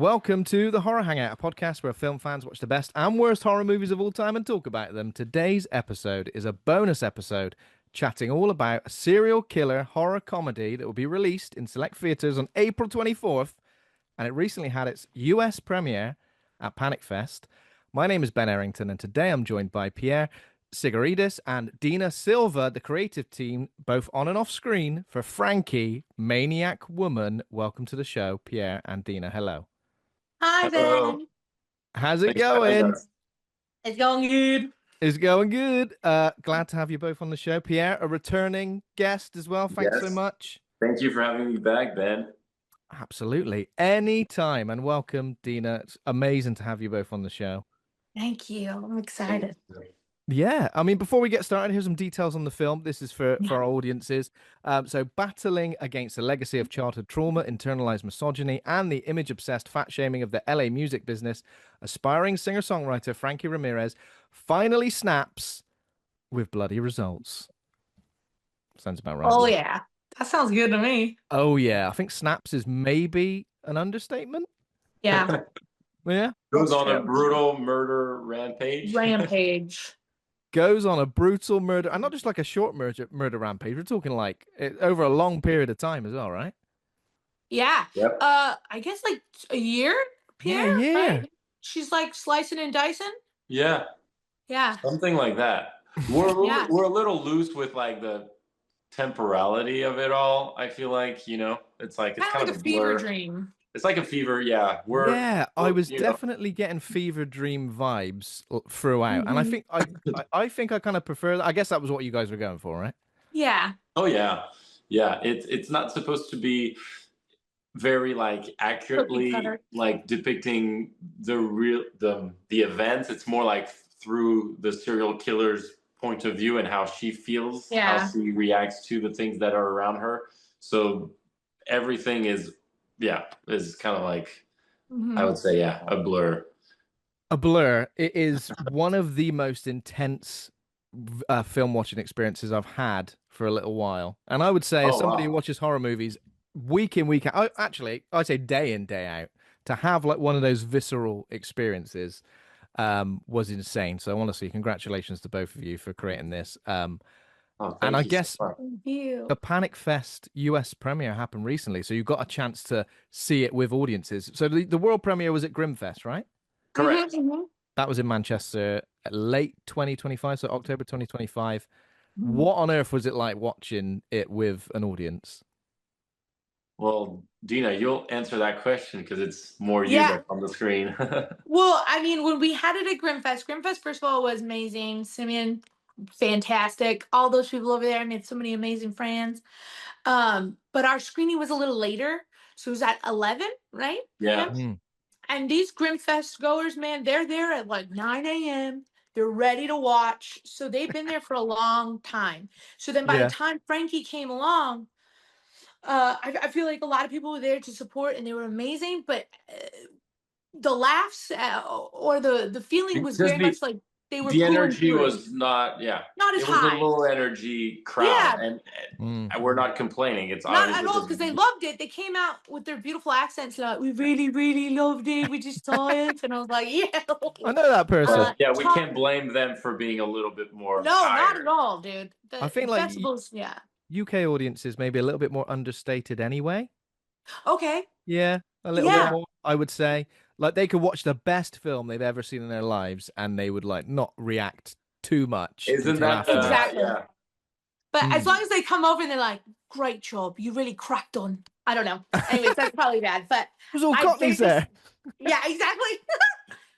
welcome to the Horror Hangout, a podcast where film fans watch the best and worst horror movies of all time and talk about them. Today's episode is a bonus episode chatting all about a serial killer horror comedy that will be released in select theaters on April 24th, and it recently had its US premiere at Panic Fest. My name is Ben Errington, and today I'm joined by Pierre Tsigaridis and Dina Silva, the creative team, both on and off screen, for Frankie Maniac Woman. Welcome to the show, Pierre and Dina. Hello. Hi, Hello. Ben. How's it Thanks for having going? us. It's going good. It's going good. Glad to have you both on the show. Pierre, a returning guest as well. Thanks so Yes. much. Thank you for having me back, Ben. Absolutely. Anytime. And welcome, Dina. It's amazing to have you both on the show. Thank you. I'm excited. Yeah, I mean, before we get started, here's some details on the film. This is for our audiences. So, battling against the legacy of childhood trauma, internalized misogyny, and the image-obsessed fat-shaming of the LA music business, aspiring singer-songwriter Frankie Ramirez finally snaps with bloody results. Sounds about right. Oh, yeah. That sounds good to me. Oh, yeah. I think snaps is maybe an understatement. Yeah. Yeah. Goes on a brutal murder rampage. Rampage. Goes on a brutal murder, and not just like a short murder rampage. We're talking like over a long period of time as well, right? Yeah. Yep. I guess like a year, Pierre? Yeah. Right? She's like slicing and dicing. Yeah, Yeah. something like that. We're a little loose with like the temporality of it all. I feel like, it's like it's Kind of kind like of a fever blur. dream. It's like a fever, yeah. I was you know. definitely getting fever dream vibes throughout, and I think I think I kind of prefer that. I guess that was what you guys were going for, right? Yeah. Oh yeah, yeah. It's not supposed to be very like accurately cutter. like depicting the events. It's more like through the serial killer's point of view and how she feels, how she reacts to the things that are around her. So everything is kind of like I would say a blur. A blur. It is one of the most intense film watching experiences I've had for a little while, and I would say as somebody who watches horror movies week in, week out, I'd say day in, day out, to have like one of those visceral experiences was insane. So honestly, congratulations to both of you for creating this. And I guess the Panic Fest US premiere happened recently, so you got a chance to see it with audiences. So the world premiere was at Grimfest, right? Correct. That was in Manchester late 2025, so October 2025. What on earth was it like watching it with an audience? Well, Dina, you'll answer that question because it's more you that's on the screen. Well, I mean, when we had it at Grimfest, first of all, was amazing. Simeon, fantastic. All those people over there, I made so many amazing friends. But our screening was a little later, so it was at 11, right? Yeah. And these Grimfest goers, man, they're there at like 9 a.m. They're ready to watch. So they've been there for a long time. So then by the time Frankie came along, I feel like a lot of people were there to support, and they were amazing. But the laughs or the feeling was very much like they were. The energy was not as high. It was a low energy crowd, and we're not complaining. It's not at all because they loved it. They came out with their beautiful accents, like we really, really loved it. We just saw it, and I was like, yeah. I know that person. We can't blame them for being a little bit more. No, tired. not at all, dude. I think like UK audiences maybe a little bit more understated anyway. Okay. Yeah, a little bit more, I would say. Like they could watch the best film they've ever seen in their lives and they would like not react too much. Isn't that exactly? Yeah. But as long as they come over and they're like, "Great job, you really cracked on." I don't know. Anyways, that's probably bad. But there's all Cockneys there. Yeah, exactly.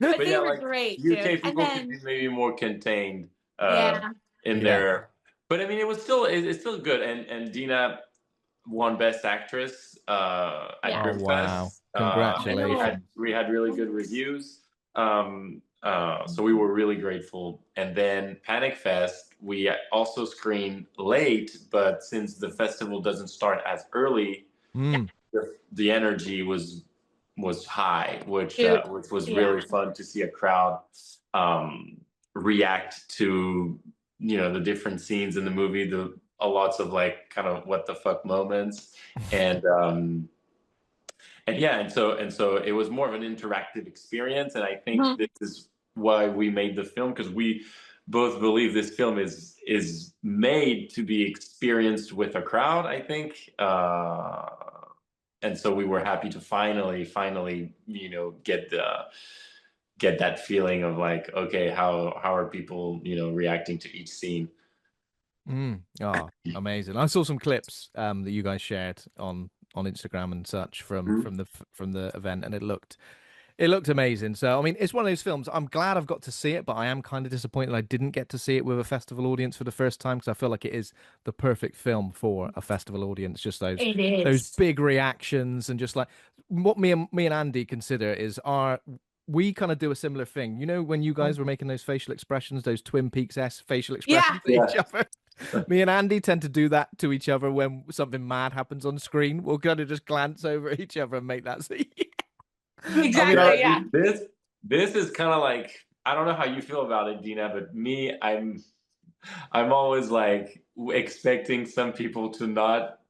but they were like, great. UK people could be maybe more contained in their. But I mean, it's still good. And Dina won Best Actress at Grimfest. Wow. Congratulations. We had really good reviews. So we were really grateful. And then Panic Fest, we also screened late, but since the festival doesn't start as early, the energy was high, which was really fun to see a crowd react to the different scenes in the movie, lots of like kind of what the fuck moments, and and so it was more of an interactive experience, and I think Mhm. this is why we made the film, because we both believe this film is made to be experienced with a crowd, I think. And so we were happy to finally, get that feeling of like, okay, how are people, reacting to each scene. Oh, amazing. I saw some clips that you guys shared on Instagram and such Mhm. from the event, and it looked amazing. So, I mean, it's one of those films. I'm glad I've got to see it, but I am kind of disappointed I didn't get to see it with a festival audience for the first time because I feel like it is the perfect film for a festival audience. Just It those is. big reactions and just like what me and Andy consider is our we kind of do a similar thing. You know, when you guys were making those facial expressions, those Twin Peaks-esque facial Yeah, expressions at Yeah. each other. Me and Andy tend to do that to each other when something mad happens on screen. We'll kind of just glance over at each other and make that scene. I mean, exactly. Yeah. This is kind of like, I don't know how you feel about it, Dina, but me, I'm always like expecting some people to not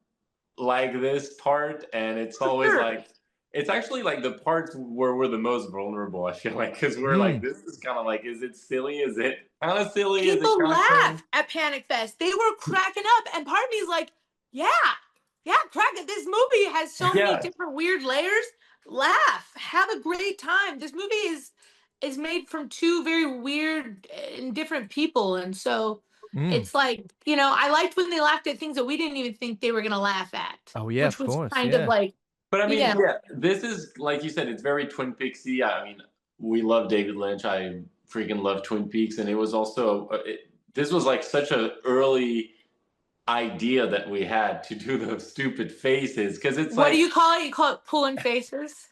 like this part, and it's always Sure. like, it's actually like the parts where we're the most vulnerable, I feel like, because we're like, mm, this is kind of like, is it silly, is it kind of silly, is it People kind of cringe? laugh at Panic Fest. They were cracking up, and part of me is like, yeah, yeah, crack it. This movie has so many Yeah. different weird layers. Laugh, have a great time. This movie is made from two very weird and different people, and so mm. it's like, I liked when they laughed at things that we didn't even think they were gonna laugh at, Oh yeah, which of was course, kind of yeah. like, But I mean, yeah, yeah, this is, like you said, it's very Twin Peaksy. I mean, we love David Lynch. I freaking love Twin Peaks, and it was also this was like such an early idea that we had to do the stupid faces, because it's what do like you call it? You call it pulling faces.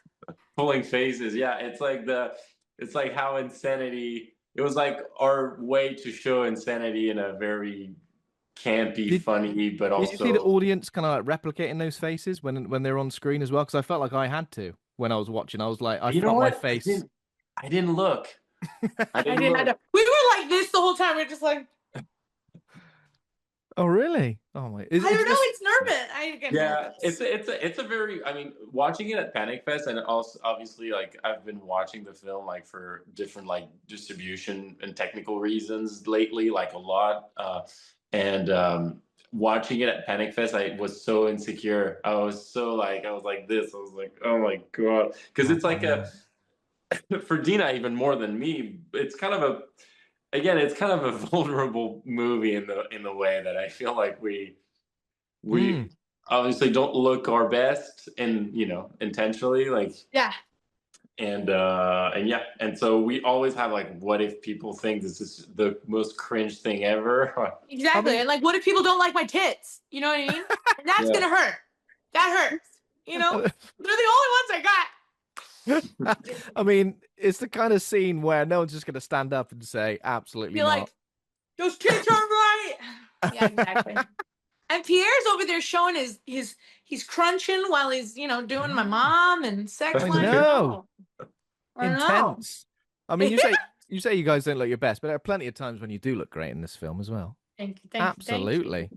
pulling faces. Yeah, it's like how insanity. It was like our way to show insanity in a very campy, Did funny, but did you see the also, audience kind of like replicating those faces when they're on screen as well? Because I felt like I had to when I was watching. I was like, I you know felt my what? face. I didn't look. I I didn't didn't have look. to. We were like this the whole time. We're just like, Oh really? Oh my! I It's don't know. just It's nervous. I get Yeah, nervous. it's a very, I mean, watching it at Panic Fest, and also obviously like I've been watching the film like for different like distribution and technical reasons lately, like a lot. And watching it at Panic Fest, I was so insecure. I was like this. I was like, oh my god, because oh it's like a man. for Dina even more than me. It's kind of a again, it's kind of a vulnerable movie in the way that I feel like we Mm. obviously don't look our best, and intentionally, like, Yeah, and yeah, and so we always have like, what if people think this is the most cringe thing ever? I exactly. mean, And like, what if people don't like my tits? You know what I mean? And that's Yeah. gonna hurt. That hurts. They're the only ones I got. I mean, it's the kind of scene where no one's just going to stand up and say, absolutely Be not. like, those tits aren't right. Yeah, exactly. And Pierre's over there showing he's crunching while he's doing my mom and sex I line. I know. know. I know. Intense. I mean, you say you guys don't look your best, but there are plenty of times when you do look great in this film as well. Thank you. Thank you. Thank you. Absolutely.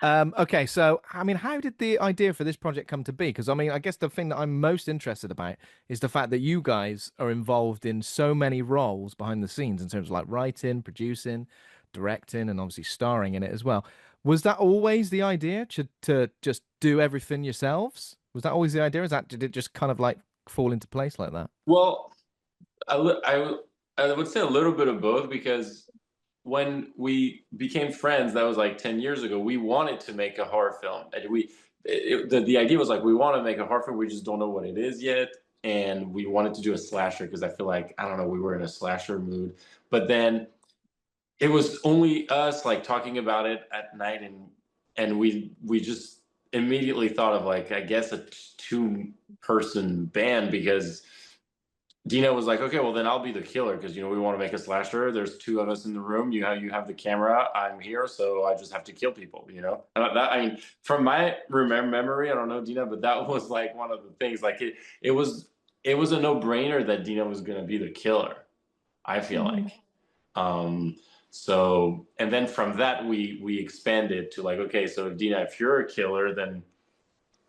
Okay, so I mean, how did the idea for this project come to be? Because I mean, I guess the thing that I'm most interested about is the fact that you guys are involved in so many roles behind the scenes in terms of like writing, producing, directing, and obviously starring in it as well. Was that always the idea to just do everything yourselves? Was that always the idea? Did it just kind of like fall into place like that? Well, I would say a little bit of both, because when we became friends, that was like 10 years ago, we wanted to make a horror film. And the idea was like, we want to make a horror film, we just don't know what it is yet. And we wanted to do a slasher because I feel like, I don't know, we were in a slasher mood. But then it was only us like talking about it at night, and we just immediately thought of like, I guess, a two-person band, because Dina was like, okay, well then I'll be the killer, because we want to make a slasher. There's two of us in the room. You have the camera. I'm here, so I just have to kill people. I mean, from my memory, I don't know, Dina, but that was like one of the things. Like it was a no brainer that Dina was going to be the killer. I feel Mhm. like. Um, so, and then from that we expanded to like, okay, so Dina, if you're a killer, then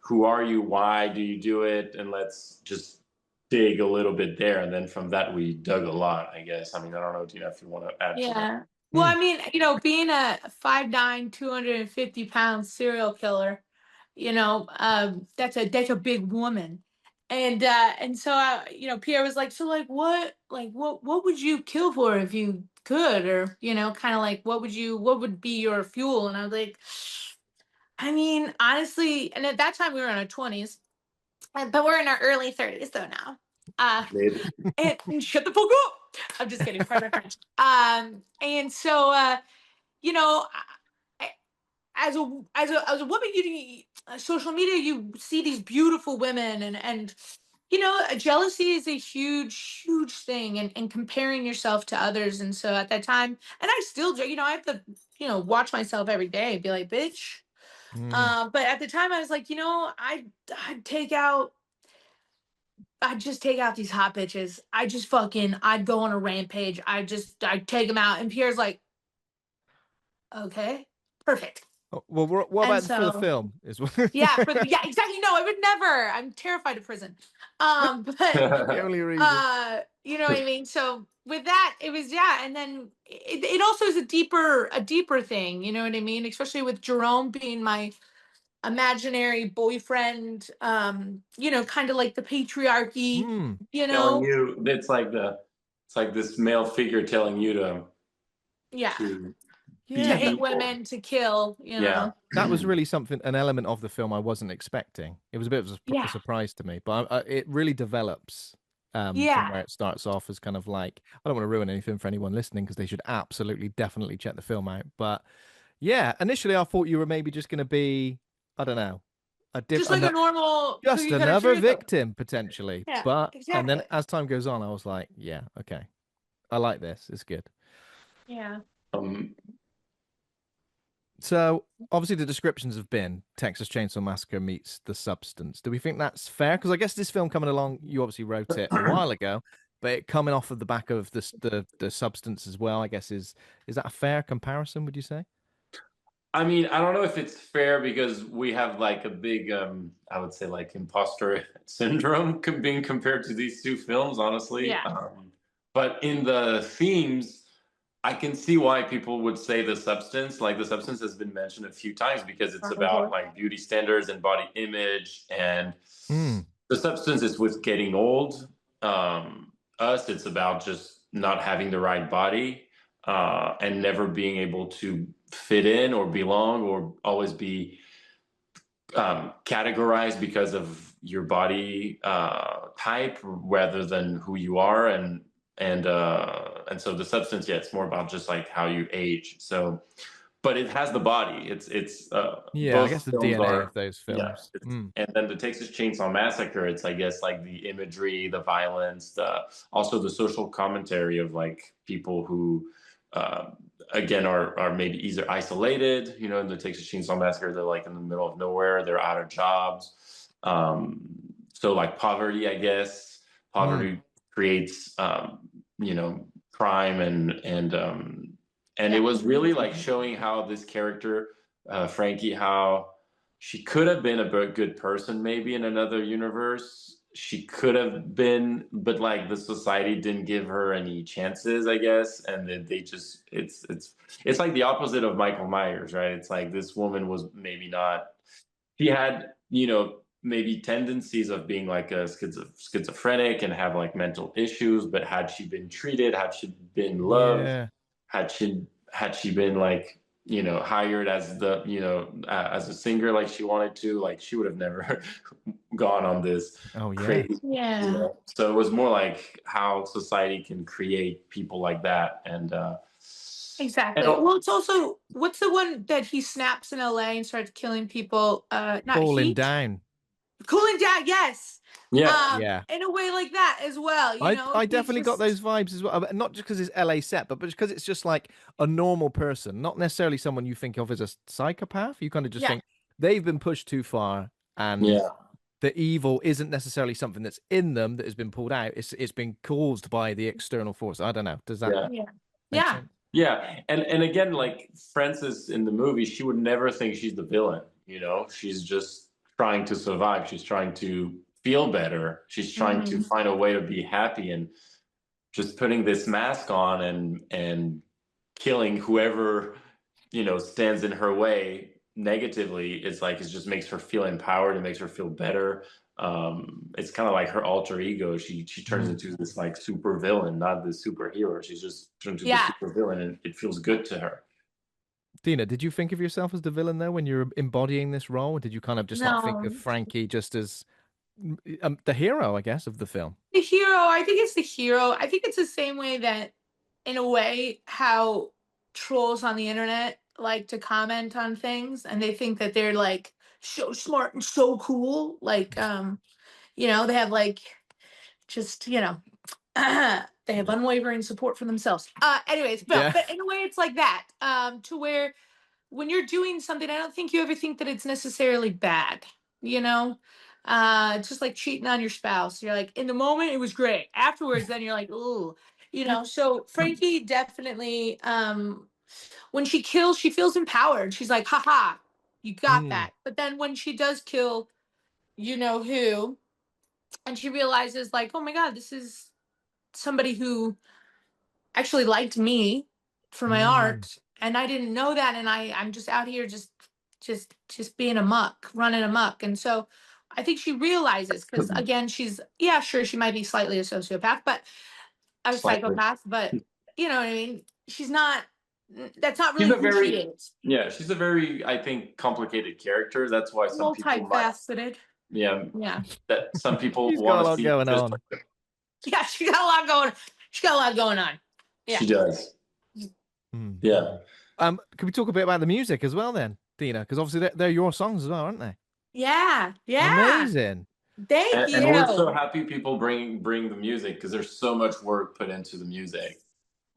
who are you? Why do you do it? And let's just dig a little bit there. And then from that, we dug a lot, I guess. I mean, I don't know, Dina, if you want to add to that. Yeah. Well, I mean, being a 5'9", 250-pound serial killer, that's a big woman. And so Pierre was like, so what would you kill for if you could, or kind of like what would be your fuel? And I was like, I mean, honestly, and at that time we were in our 20s, but we're in our early 30s though now. Maybe. And shut the fuck up. I'm just kidding. Pardon my French. And so you know, as a woman, social media, you see these beautiful women, and jealousy is a huge thing, and comparing yourself to others. And so at that time, and I still do, I have to watch myself every day and be like, bitch. But at the time I was like, I'd just take out these hot bitches. I'd go on a rampage. I'd take them out. And Pierre's like, okay, perfect. Well, what about for the film? Yeah, exactly. No, I would never. I'm terrified of prison. But the only reason. You know what I mean? So with that, it was, and then it also is a deeper thing. You know what I mean? Especially with Jerome being my imaginary boyfriend. Kind of like the patriarchy. Telling you, it's like this male figure telling you to to hate women, to kill, Yeah, that was really an element of the film I wasn't expecting. It was a bit of a surprise to me, but it really develops from where it starts off as kind of like, I don't want to ruin anything for anyone listening because they should definitely check the film out. But yeah, initially I thought you were maybe just going to be, I don't know, just like a normal, just another victim potentially. Yeah, but exactly. And then as time goes on, I was like, yeah, okay, I like this. It's good. Yeah. So obviously the descriptions have been Texas Chainsaw Massacre meets The Substance. Do we think that's fair? Because I guess this film coming along, you obviously wrote it a while ago, but it coming off of the back of the Substance as well, I guess is that a fair comparison, would you say? I mean, I don't know if it's fair because we have like a big, I would say like imposter syndrome being compared to these two films, honestly. Yeah. But in the themes, I can see why people would say The Substance. Like The Substance has been mentioned a few times because it's about like beauty standards and body image, and The Substance is with getting old. Us, it's about just not having the right body and never being able to fit in or belong or always be categorized because of your body type rather than who you are, and so The Substance, it's more about just like how you age. So, but it has the body. It's I guess the DNA of those films. And then the Texas Chainsaw Massacre, it's I guess like the imagery, the violence, also the social commentary of like people who again are maybe either isolated. In the Texas Chainsaw Massacre, they're like in the middle of nowhere, they're out of jobs. So like poverty, I guess. Poverty creates crime, and it was really like showing how this character Frankie, how she could have been a good person maybe in another universe. She could have been, but like the society didn't give her any chances, I guess, and then they just it's like the opposite of Michael Myers, right? It's like this woman was maybe not, she had maybe tendencies of being like a schizophrenic and have like mental issues, but had she been treated, had she been loved, had she been like hired as as a singer like she wanted to, like she would have never gone on this crazy. So it was more like how society can create people like that, and exactly. Well, it's also, what's the one that he snaps in LA and starts killing people? Not Cooling Heat? Down. Cooling Down, yes. Yeah. In a way like that as well. I definitely got those vibes as well. Not just because it's LA set, but because it's just like a normal person, not necessarily someone you think of as a psychopath. You kind of just think they've been pushed too far, and the evil isn't necessarily something that's in them that has been pulled out. It's been caused by the external force. I don't know. Does that? Yeah. And again, like Frances in the movie, she would never think she's the villain. She's just trying to survive. She's trying to feel better. She's trying to find a way to be happy, and just putting this mask on and killing whoever, stands in her way negatively. It's like, it just makes her feel empowered. It makes her feel better. It's kind of like her alter ego. She turns into this like super villain, not this superhero. She's just turned into the super villain, and it feels good to her. Dina, did you think of yourself as the villain though when you're embodying this role? Or did you kind of just like think of No. Frankie just as the hero, I guess, of the film? The hero, I think it's the hero. I think it's the same way that, in a way, how trolls on the internet like to comment on things, and they think that they're like so smart and so cool. Like, they have like just, they have unwavering support for themselves. Anyways, but in a way it's like that. To where when you're doing something, I don't think you ever think that it's necessarily bad, you know? It's just like cheating on your spouse. You're like, in the moment, it was great. Afterwards, then you're like, ooh, So Frankie definitely, when she kills, she feels empowered. She's like, haha, you got that. But then when she does kill, you know who, and she realizes, like, oh my God, this is somebody who actually liked me for my art, and I didn't know that, and I'm just out here just being running amok. And so I think she realizes, because again, she's, yeah, sure, she might be slightly a sociopath, but a psychopath, but you know what I mean, she's not, that's not really who she is. Yeah, she's a very, I think, complicated character. That's why some people might, Multifaceted. yeah, Yeah, that some people She's got want a to lot see going just on. yeah, she got a lot going on. Yeah. She does. Yeah. Can we talk a bit about the music as well then, Dina? Because obviously they're your songs as well, aren't they? Yeah. Amazing. Thank you. And we're so happy people bring the music, because there's so much work put into the music.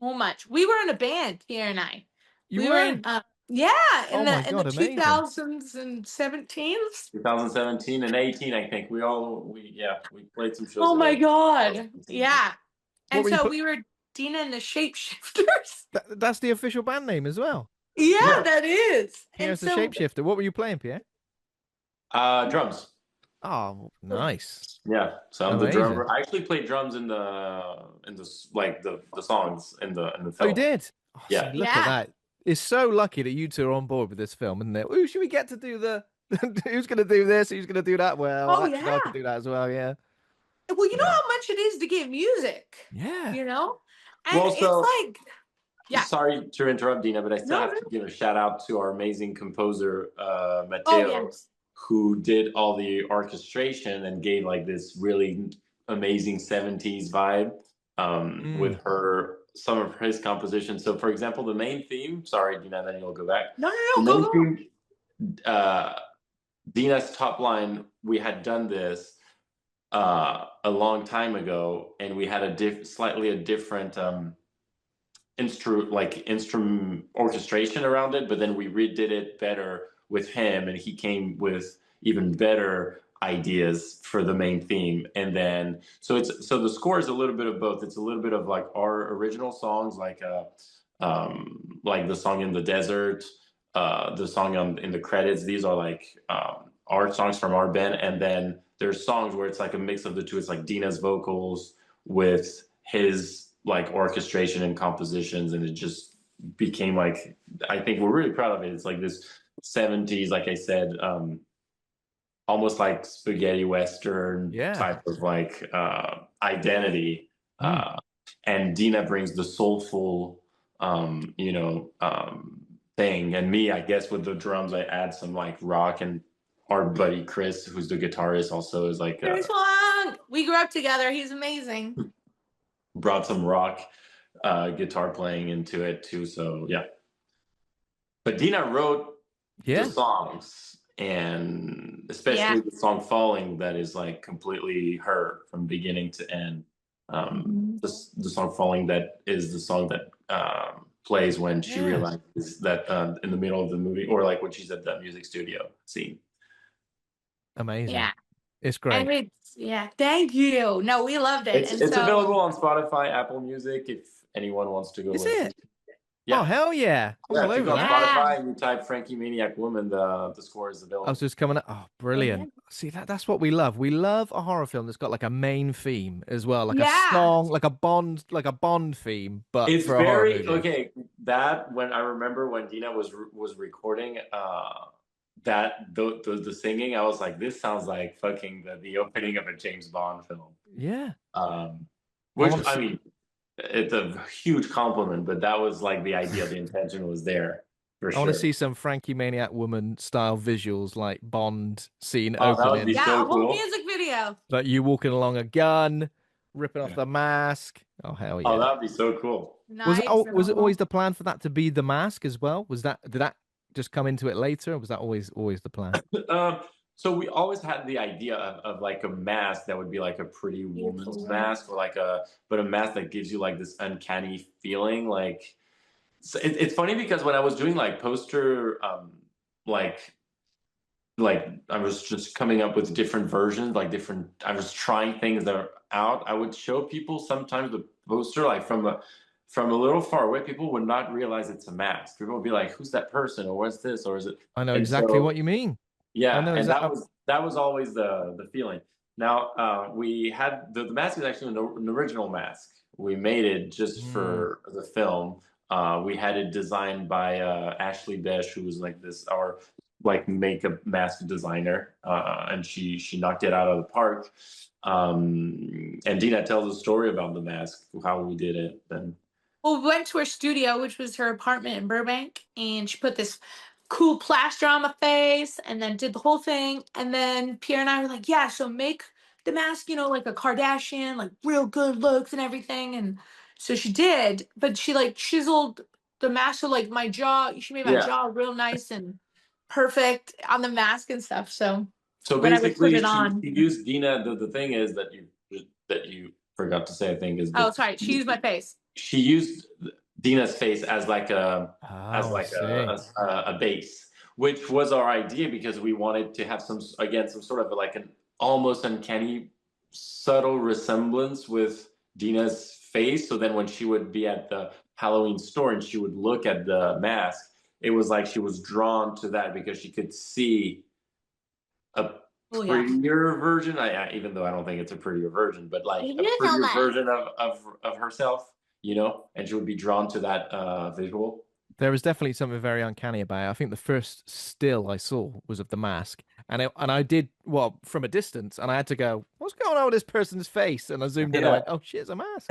So much. We were in a band, Pierre and I. We were in, yeah, in the God, amazing. 2017. 2017 and 18, I think. We played some shows. Oh my God. Yeah. And so we were Dina and the Shapeshifters. That's the official band name as well. Yeah, that is. Pierre's the Shapeshifter. What were you playing, Pierre? Drums. Oh, nice. Yeah, so I'm the drummer. I actually played drums in the like the songs in the film. Oh, you did? Oh, yeah. See, look at that. It's so lucky that you two are on board with this film, isn't it? Ooh, should we get to do the who's going to do this? Who's going to do that? Well, I can do that as well. Yeah. Well, you know how much it is to get music. Yeah. And well, it's like, yeah. Sorry to interrupt, Dina, but I still have to give a shout out to our amazing composer, Matteo, who did all the orchestration and gave like this really amazing 70s vibe with some of his compositions. So, for example, the main theme, sorry, Dina, then you'll go back. No, go. Theme, Dina's top line, we had done this a long time ago, and we had a slightly different instrument orchestration around it, but then we redid it better with him, and he came with even better ideas for the main theme. And then so the score is a little bit of both. It's a little bit of like our original songs, like the song in the desert, the song in the credits. These are like our songs from our band, and then there's songs where it's like a mix of the two. It's like Dina's vocals with his like orchestration and compositions, and it just became like, I think we're really proud of it. It's like this 70s, like I said, almost like spaghetti western type of like identity. And Dina brings the soulful thing, and me, I guess, with the drums I add some like rock, and our buddy Chris, who's the guitarist, also is like we grew up together. He's amazing. Brought some rock guitar playing into it too. So yeah, but Dina wrote the songs, and especially the song "Falling," that is like completely her from beginning to end. The song "Falling," that is the song that plays when she realizes that in the middle of the movie, or like when she's at the music studio scene. Amazing. Yeah. It's great. And thank you. No, we loved it. It's available on Spotify, Apple Music, if anyone wants to go listen. Oh, Yeah. hell yeah. I'm Yeah, all if you over go on that. Yeah. Spotify and you type Frankie Maniac Woman, the score is I was available. just coming up. Oh, brilliant. See, that's what we love. We love a horror film that's got like a main theme as well, like a Yeah. song, like a Bond theme, but It's for a horror very movie. okay. That when I remember when Dina was recording that the singing, I was like, this sounds like fucking the opening of a James Bond film. Yeah. Um, I which want to I see mean, it's a huge compliment, but that was like the idea, the intention was there for I want to sure. see some Frankie Maniac Woman style visuals like Bond scene Oh, that would be opening. Yeah, so a whole cool. music video. Like you walking along a gun, ripping off Yeah. the mask. Oh hell Oh, yeah. that would be so cool. Knives and Was it always all. the plan for that to be the mask as well? Did that just come into it later, or was that always the plan? Um, so we always had the idea of like a mask that would be like a pretty woman's Beautiful, yeah. mask, or like but a mask that gives you like this uncanny feeling. Like, so it's funny because when I was doing like poster, like I was just coming up with different versions, like different. I was trying things that are out. I would show people sometimes the poster, like from a little far away. People would not realize it's a mask. People would be like, "Who's that person?" or "What's this?" or "Is it?" I know And exactly so what you mean. I yeah, know and exactly. that was always the feeling. Now we had the mask is actually an original mask. We made it just for the film. We had it designed by Ashley Besh, who was like this our like makeup mask designer, and she knocked it out of the park. And Dina tells a story about the mask, how we did it, and Well, we went to her studio, which was her apartment in Burbank, and she put this cool plaster on my face and then did the whole thing. And then Pierre and I were like, yeah, so make the mask, like a Kardashian, like real good looks and everything. And so she did, but she like chiseled the mask so like my jaw, she made my yeah. jaw real nice and perfect on the mask and stuff. So So when I would put basically, it on, she used Dina. The thing is that you forgot to say, I think, is oh, that sorry, she used my face. she used Dina's face as Oh, I like see. a base, which was our idea because we wanted to have some sort of like an almost uncanny subtle resemblance with Dina's face. So then when she would be at the Halloween store and she would look at the mask, it was like she was drawn to that because she could see a Oh yeah. prettier version. Even though I don't think it's a prettier version, but like Thank a you so prettier much. version of herself, and she would be drawn to that visual. There was definitely something very uncanny about it. I think the first still I saw was of the mask, and I did well from a distance, and I had to go, "What's going on with this person's face?" And I zoomed in, and I Yeah, went, "Oh shit, it's a mask,"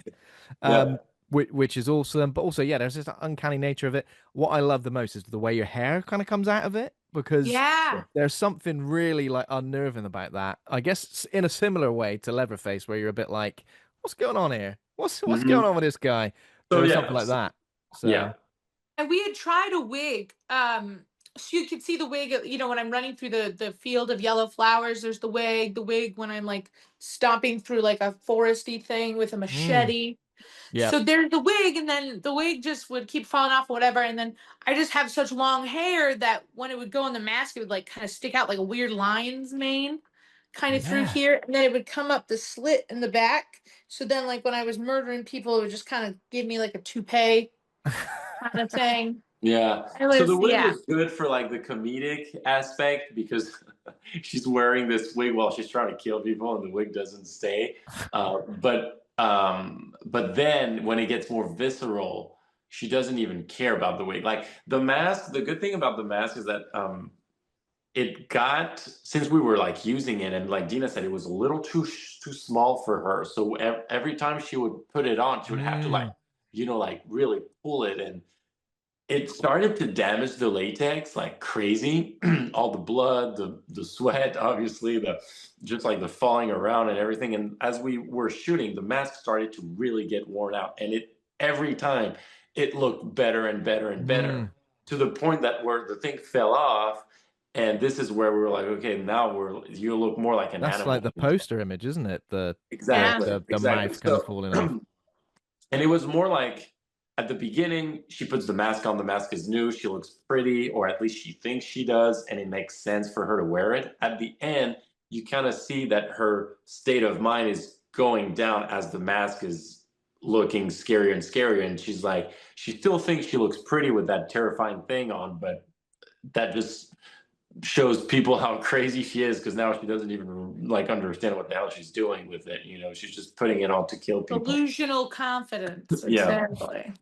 yeah, um, which is awesome. But also, yeah, there's just an uncanny nature of it. What I love the most is the way your hair kind of comes out of it, because Yeah. there's something really like unnerving about that. I guess in a similar way to Leatherface, where you're a bit like, "What's going on here? What's hmm going on with this guy?" so There was something yeah, like that. yeah, So. And we had tried a wig. So you could see the wig, when I'm running through the field of yellow flowers, there's the wig when I'm like stomping through like a foresty thing with a Mm. machete. Yeah. So there's the wig, and then the wig just would keep falling off, whatever. And then I just have such long hair that when it would go in the mask, it would like kind of stick out like a weird lion's mane kind of through Yeah. here. And then it would come up the slit in the back. So then, like, when I was murdering people, it would just kind of give me like a toupee kind of thing. yeah. It So the was, wig yeah. was good for like the comedic aspect because she's wearing this wig while she's trying to kill people, and the wig doesn't stay. But then when it gets more visceral, she doesn't even care about the wig. Like the mask, the good thing about the mask is that it got since we were like using it, and like Dina said, it was a little too small for her. So every time she would put it on, she would have to like Mm. like really pull it, and it started to damage the latex like crazy. All the blood, the sweat, obviously, the just like the falling around and everything. And as we were shooting, the mask started to really get worn out, and it every time it looked better and better and better Mm. to the point that where the thing fell off. And this is where we were like, okay, now you look more like an That's animal. like the poster image, isn't it? Yeah. The Exactly. mouth kind of So falling off. and it was more like at the beginning, she puts the mask on, the mask is new, she looks pretty, or at least she thinks she does, and it makes sense for her to wear it. At the end, you kind of see that her state of mind is going down as the mask is looking scarier and scarier, and she's like, she still thinks she looks pretty with that terrifying thing on, but that just shows people how crazy she is, because now she doesn't even like understand what the hell she's doing with it. You know, she's just putting it on to kill people. Delusional confidence. Yeah. Exactly.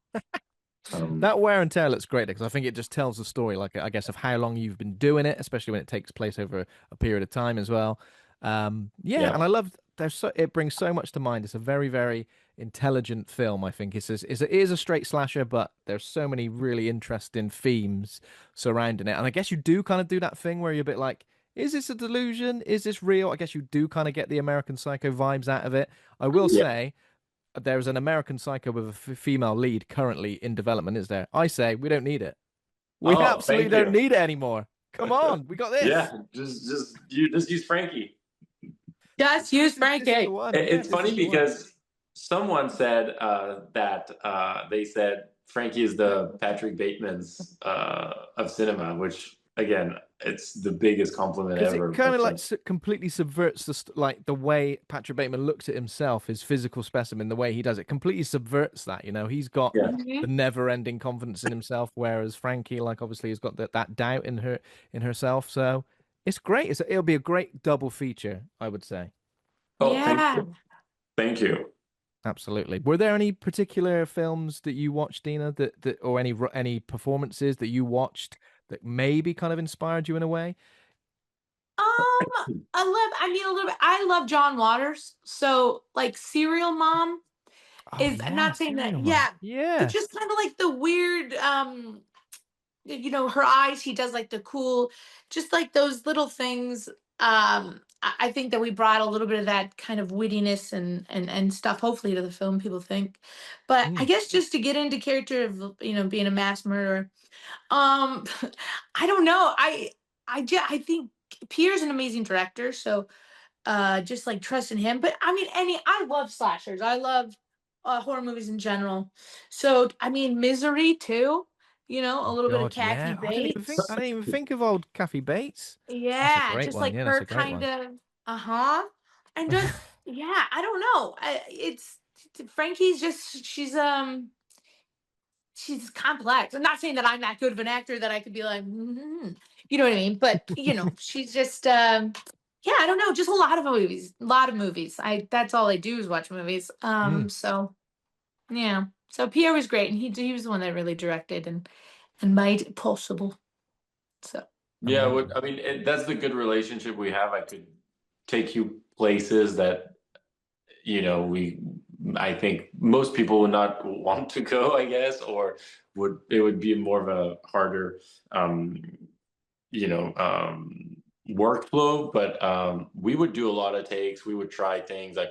That wear and tear looks great because I think it just tells the story, like I guess, of how long you've been doing it, especially when it takes place over a period of time as well. Yeah, Yeah. and I love it brings so much to mind. It's a very, very intelligent film. I think it is a straight slasher, but there's so many really interesting themes surrounding it. And I guess you do kind of do that thing where you're a bit like, is this a delusion? Is this real? I guess you do kind of get the American Psycho vibes out of it. I will Yeah. say there's an American Psycho with a female lead currently in development, is there? I say we don't need it. We Oh, absolutely thank don't you. need it anymore. Come on, we got this. Yeah, just use Frankie. Just use This is the Frankie. one. Yeah, It's this funny is the one. because someone said that they said Frankie is the Patrick Bateman's of cinema, which again, it's the biggest compliment Because ever. it kind of like But, completely subverts like the way Patrick Bateman looks at himself, his physical specimen, the way he does it completely subverts that. You know, he's got yeah. the Mhm. never-ending confidence in himself, whereas Frankie, like, obviously, has got that doubt in herself. So it's great. It'll be a great double feature, I would say. Oh, thank Yeah. you. Thank you. Absolutely. Were there any particular films that you watched, Dina, that or any performances that you watched that maybe kind of inspired you in a way? I mean, a little bit. I love John Waters. So, like, Serial Mom Oh is, I'm yeah, not saying that, Serial Mom. yeah, but Yeah. just kind of like the weird, her eyes, he does like the cool, just like those little things. I think that we brought a little bit of that kind of wittiness and stuff, hopefully, to the film, people think. But I Mm. guess just to get into character of, being a mass murderer, um, I don't know. I think Pierre's an amazing director, so just like trusting him. But I mean, I love slashers. I love horror movies in general. So I mean, Misery too. A Oh little bit of God, Kathy yeah. Bates. I didn't even think of old Kathy Bates. That's a Yeah, great just one. like Yeah, that's her a great kind one. of, uh-huh. And just, yeah, I don't know. It's Frankie's just she's complex. I'm not saying that I'm that good of an actor that I could be like, you know what I mean? But she's just yeah, I don't know, just a lot of movies. A lot of movies. I That's all I do is watch movies. Mm. So yeah. So Pierre was great, and he was the one that really directed and made it possible. So Yeah, Amazing. I mean, that's the good relationship we have. I could take you places that, I think most people would not want to go, I guess, or it would be more of a harder, um, workflow. But we would do a lot of takes. We would try things. I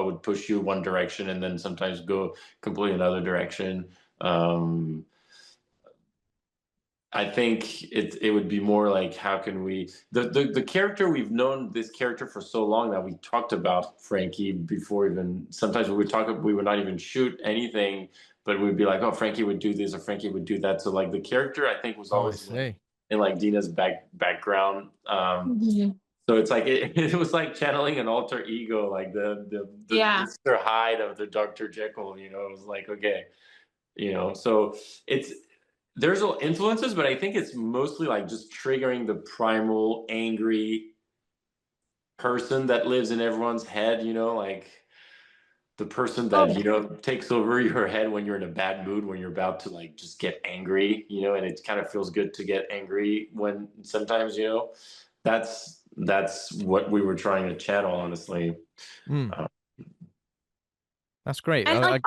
would push you one direction and then sometimes go completely another direction. Um, I think it would be more like, how can we, the character, we've known this character for so long that we talked about Frankie before. Even sometimes we would not even shoot anything, but we'd be like, oh, Frankie would do this or Frankie would do that. So like the character, I think, was Oh, I always see. in like Dina's background. mhm. So it's like it was like channeling an alter ego, like the Yeah. Mr. Hyde of the Dr. Jekyll. It was like, okay, so it's there's influences, but I think it's mostly like just triggering the primal angry person that lives in everyone's head, like the person Oh that yeah. takes over your head when you're in a bad mood, when you're about to like just get angry, and it kind of feels good to get angry when sometimes, that's what we were trying to channel, honestly. Mm. uh, That's great. And like,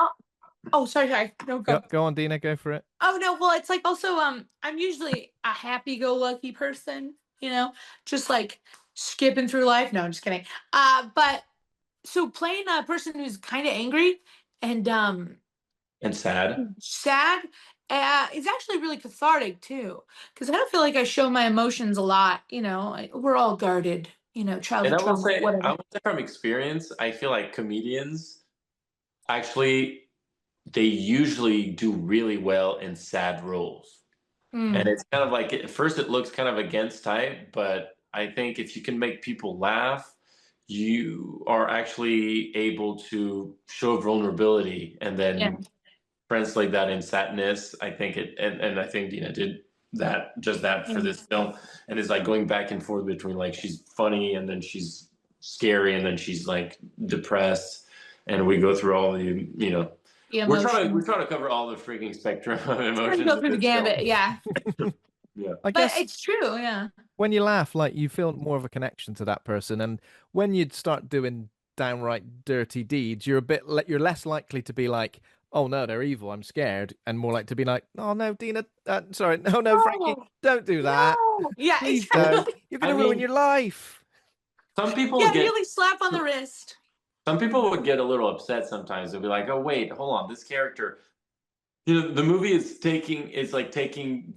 oh, sorry. No, go. Go on, Dina, go for it. Oh no, well, it's like also I'm usually a happy-go-lucky person, just like skipping through life. No, I'm just kidding. But so playing a person who's kind of angry and and sad. sad is actually really cathartic too, because I don't feel like I show my emotions a lot. We're all guarded, And childhood I will trauma, say, whatever. from experience, I feel like comedians actually, they usually do really well in sad roles. And Mm. it's kind of like, at first it looks kind of against type, but I think if you can make people laugh, you are actually able to show vulnerability and then translate that in sadness. I think and I think Dina did that for this film, and it's like going back and forth between like she's funny and then she's scary and then she's like depressed, and we go through all the we're trying to cover all the freaking spectrum of emotions. Go through the gambit, yeah. I guess but it's true, yeah. When you laugh, like you feel more of a connection to that person, and when you start doing downright dirty deeds, you're less likely to be like, "Oh no, they're evil. I'm scared," and more like to be like, "Oh no, Dina, sorry, no, Frankie, don't do that. No. Yeah, Please exactly. don't. You're gonna ruin your life." Some people really slap on the wrist. Some people would get a little upset sometimes. They'll be like, "Oh wait, hold on, this character." The movie is taking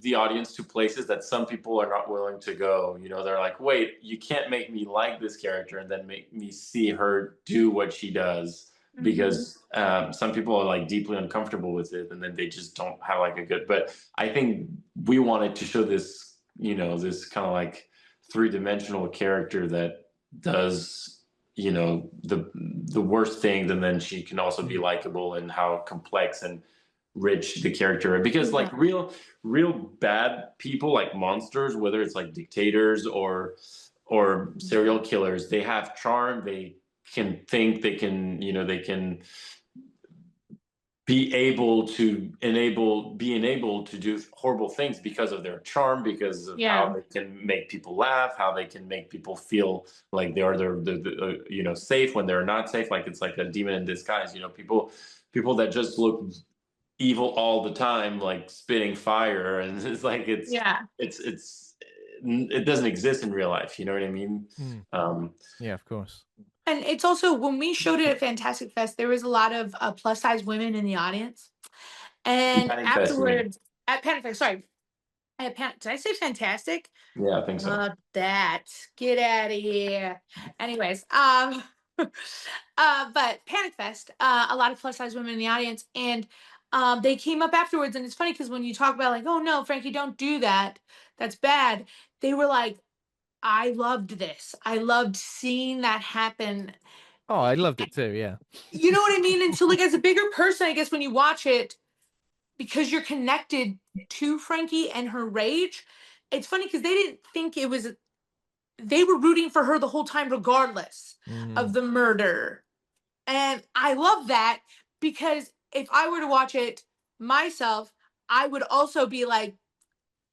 the audience to places that some people are not willing to go. They're like, wait, you can't make me like this character and then make me see her do what she does, because some people are like deeply uncomfortable with it, and then they just don't have like a good. But I think we wanted to show this, this kind of like three-dimensional character that does the worst things, and then she can also be likable, and how complex and rich the character, because like real bad people, like monsters, whether it's like dictators or serial killers, they have charm. They can think, they can be able to do horrible things because of their charm, because of how they can make people laugh, how they can make people feel like they're safe when they're not safe. Like it's like a demon in disguise. People that just look evil all the time, like spitting fire, and it's like it doesn't exist in real life. You know what I mean? Yeah, of course. And it's also, when we showed it at Fantastic Fest, there was a lot of plus size women in the audience, and afterwards at Panic Fest, sorry, did I say Fantastic? Yeah, I think so. Get out of here. Anyways, but Panic Fest, a lot of plus size women in the audience, and they came up afterwards, and it's funny because when you talk about like, oh no, Frankie, don't do that, that's bad, they were like, I loved this. I loved seeing that happen. Oh, I loved it too, yeah. You know what I mean? And so like as a bigger person, I guess when you watch it, because you're connected to Frankie and her rage, it's funny because they didn't think they were rooting for her the whole time, regardless of the murder. And I love that, because if I were to watch it myself, I would also be like,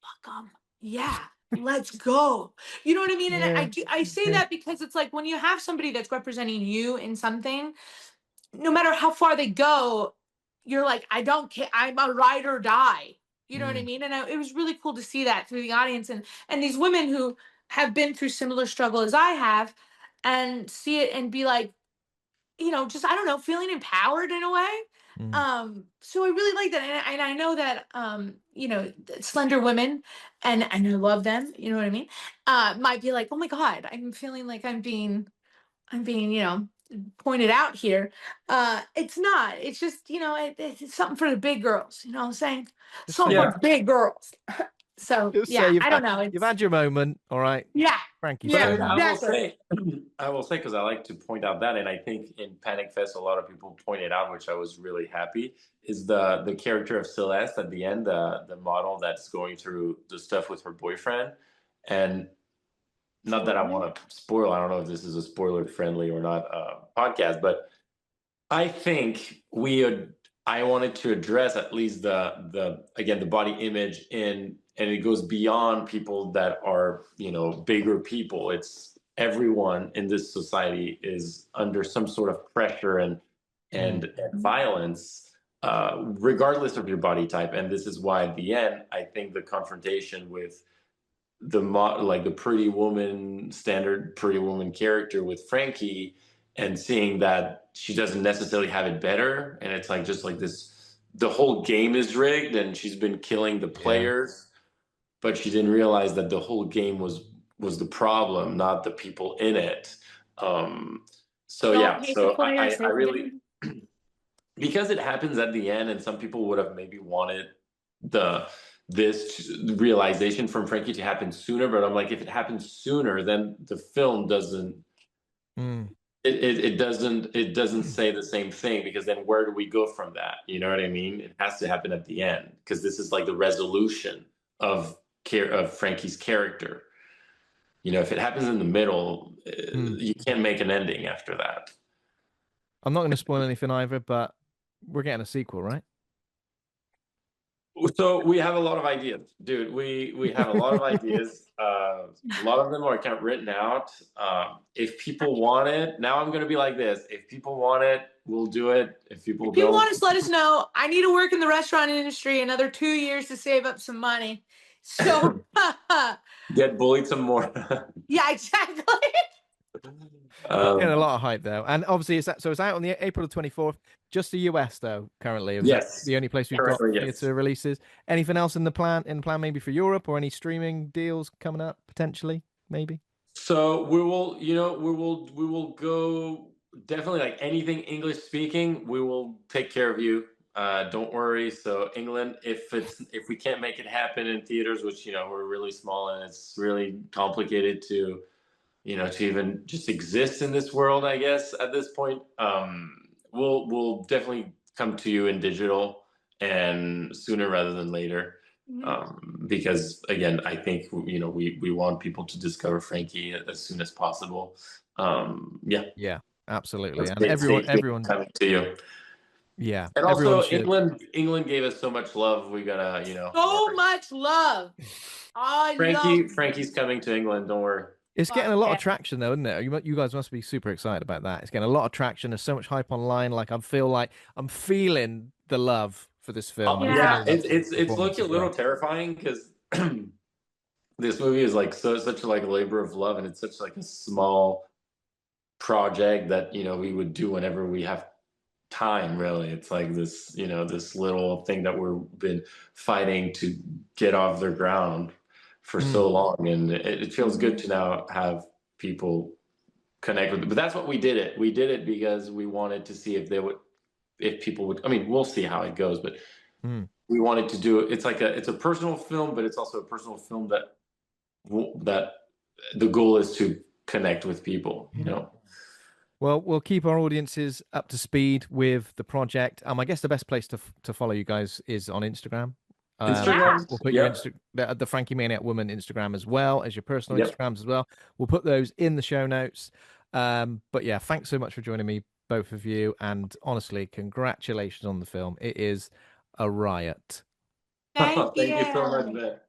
fuck 'em. Yeah, let's go. You know what I mean? And I say that because it's like when you have somebody that's representing you in something, no matter how far they go, you're like, I don't care. I'm a ride or die. You know what I mean? And it was really cool to see that through the audience, and these women who have been through similar struggle as I have, and see it and be like, just, I don't know, feeling empowered in a way. So I really like that. And I know that, slender women, and I love them, you know what I mean? Might be like, oh my God, I'm feeling like I'm being, pointed out here. It's not, it's just, it's something for the big girls, you know what I'm saying? Something for big girls. So I don't know. You've had your moment, all right? Yeah. Frankie. Yeah, exactly. I will say, because I like to point out that, and I think in Panic Fest, a lot of people pointed out, which I was really happy, is the character of Celeste at the end, the model that's going through the stuff with her boyfriend. And not that I want to spoil, I don't know if this is a spoiler friendly or not podcast, but I think I wanted to address at least the body image and it goes beyond people that are, bigger people. It's everyone in this society is under some sort of pressure and violence, regardless of your body type. And this is why at the end, I think the confrontation with the standard pretty woman character with Frankie, and seeing that she doesn't necessarily have it better, and it's like just like this, the whole game is rigged, and she's been killing the players, but she didn't realize that the whole game was the problem, not the people in it. So I really, because it happens at the end, and some people would have maybe wanted this realization from Frankie to happen sooner, but I'm like, if it happens sooner, then the film doesn't Mm. It doesn't say the same thing, because then where do we go from that? You know what I mean? It has to happen at the end, because this is like the resolution of Frankie's character. If it happens in the middle, Mm. you can't make an ending after that. I'm not going to spoil anything either, but we're getting a sequel, right? So we have a lot of ideas, dude. We have a lot of ideas. A lot of them are kind of written out. If people want it, now I'm gonna be like this. If people want it, we'll do it. If people If you don't, want us, let us know. I need to work in the restaurant industry another 2 years to save up some money. So, get bullied some more. yeah, exactly. Getting a um, lot of hype though, and obviously it's out on the April the 24th. Just the US though. Currently, is that yes, the only place we've got currently yes. theater releases? Anything else in the plan? Maybe for Europe, or any streaming deals coming up potentially? Maybe. So we will go, definitely, like anything English speaking, we will take care of you. Don't worry. So England, if we can't make it happen in theaters, which we're really small and it's really complicated to even just exist in this world, I guess at this point, we'll definitely come to you in digital, and sooner rather than later. Because again, I think we want people to discover Frankie as soon as possible. Yeah, Yeah, absolutely, let's and stay everyone, coming to you. yeah, And everyone also, should. England gave us so much love. We gotta, So much love. I love. Frankie's coming to England. Don't worry. It's getting Fuck a lot yeah. of traction though, isn't it? You guys must be super excited about that. It's getting a lot of traction. There's so much hype online. Like I'm feeling the love for this film, and I'm Yeah. Yeah, feeling the it's performance looking a as little well. terrifying, because this movie is like such like a labor of love, and it's such like a small project that we would do whenever we have time. Really, it's like this little thing that we've been fighting to get off the ground for Mm. so long, and it feels good to now have people connect with it. But that's what we did it because we wanted to see if people would. I mean, we'll see how it goes, but Mm. we wanted to do it. It's a personal film, but it's also a personal film that the goal is to connect with people. Well, we'll keep our audiences up to speed with the project. I guess the best place to follow you guys is on Instagram. Yeah. Instagram. We'll put your Yep. the Frankie Maniac Woman Instagram as well as your personal Yep. Instagrams as well. We'll put those in the show notes. But yeah, thanks so much for joining me, both of you, and honestly, congratulations on the film. It is a riot. Thank Thank you so much, you. Ben.